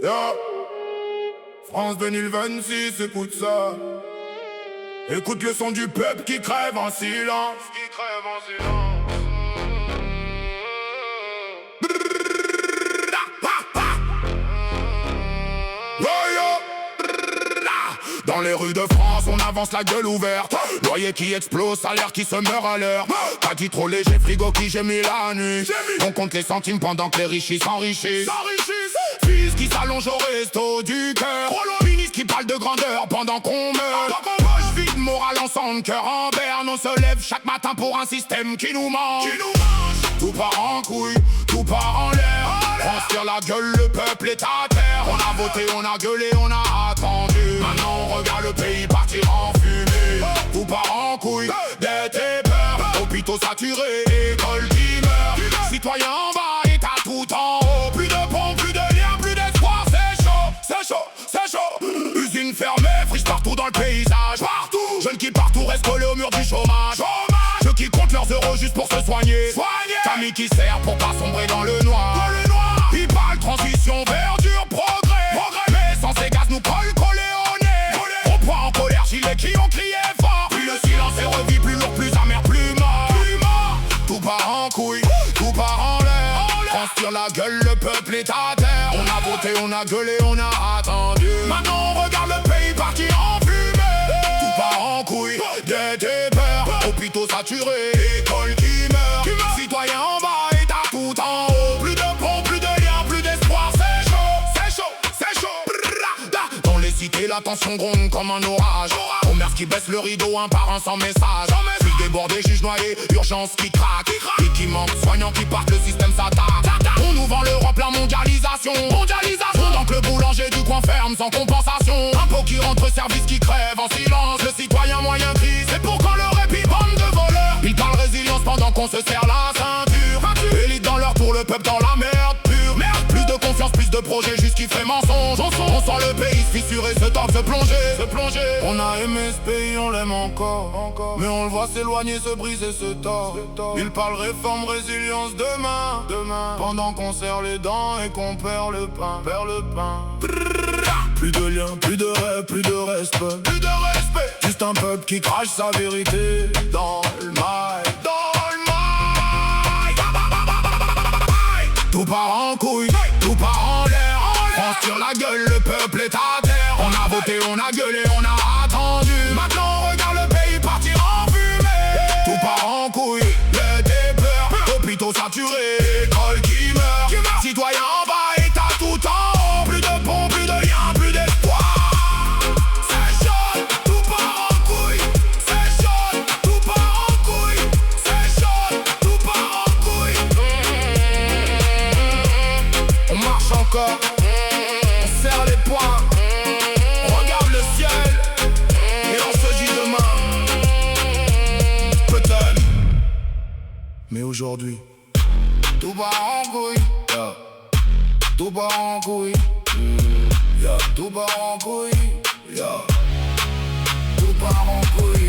Yeah. France 2026, écoute ça. Écoute le son du peuple qui crève en silence. Qui crève en silence. Dans les rues de France, on avance la gueule ouverte. Loyer qui explose, salaire qui se meurt à l'heure. Caddie trop léger, frigo qui gémit la nuit. On compte les centimes pendant que les riches s'enrichissent. Fils qui s'allonge au resto du cœur. Ministre qui parle de grandeur pendant qu'on meurt. Poche vide, morale ensemble, cœur en berne. On se lève chaque matin pour un système qui nous mange. Tout part en couille, tout part en l'air. On se tire la gueule, le peuple est à terre. On a voté, on a gueulé, on a attendu. Maintenant on regarde le pays partir en fumée. Tout part en couille, dette et peur. Hôpitaux saturés, école qui meurt. Citoyens en bas, état tout en haut. Plus de ponts, plus de liens, plus d'espoir. C'est chaud, c'est chaud, c'est chaud. Usines fermées, friches partout dans le paysage. Partout, jeunes qui partout restent collés au mur du chômage. Ceux qui comptent leurs euros juste pour se soigner. Famille qui sert pour pas sombrer dans le noir. Ils parlent transition, verdure, progrès. Mais sans ces gaz nous collent au nez. Au point en colère, gilets qui ont crié fort. Puis le silence est revu, plus lourd, plus amer, plus mort. Tout part en couille, tout part en l'air. On se tire la gueule, le peuple est à terre. On a voté, on a gueulé, on a attendu. Maintenant on regarde le pays partir en fumée. Tout part en couille, dette et peur. Hôpitaux saturés, école qui meurt. Citoyens en bas, état tout en haut. Plus de ponts, plus de liens, plus d'espoir. C'est chaud, c'est chaud, c'est chaud. Dans les cités, la tension gronde comme un orage. Commerce qui baisse le rideau, un par un sans message. Fils débordés, juges noyés, urgence qui craque. Et qui manque, soignants qui partent, le système s'attaque. On nous vend l'Europe, la mondialisation. Donc le boulanger du coin ferme sans compensation. Impôts qui rentre, service qui crève en silence. Le citoyen moyen crie, c'est pour quand le répit, bande de voleurs. Ils parlent résilience pendant qu'on se serre la ceinture. Élite dans leur tour, le peuple dans la merde pure. Plus de confiance, plus de projets, juste qui fait mensonge. On sent le pays se fissurer, se tord, se plonger. On a aimé ce pays, on l'aime encore. Mais on le voit s'éloigner, se briser, se tord. Ils parlent réforme, résilience demain. Pendant qu'on serre les dents et qu'on perd le pain. Plus de liens, plus de rêve, plus de respect. Juste un peuple qui crache sa vérité dans le mail. Tout part en couille, tout part en l'air. On se tire la gueule, le peuple est à terre. On a voté, on a gueulé, on a attendu. Maintenant on regarde le pays partir en fumée. Tout part en couille, le dépeur. Hôpitaux saturés, école qui meurt. Citoyens en bas, état tout en haut. Plus de ponts, plus de liens, plus d'espoir. C'est chaud, tout part en couille. C'est chaud, tout part en couille. C'est chaud, tout part en couille. On marche encore, on serre les poings, on regarde le ciel et on se dit demain, peut-être. Mais aujourd'hui, tout part en couille, yeah. Tout part en couille, yeah. Tout part en couille, yeah. Tout part en couille.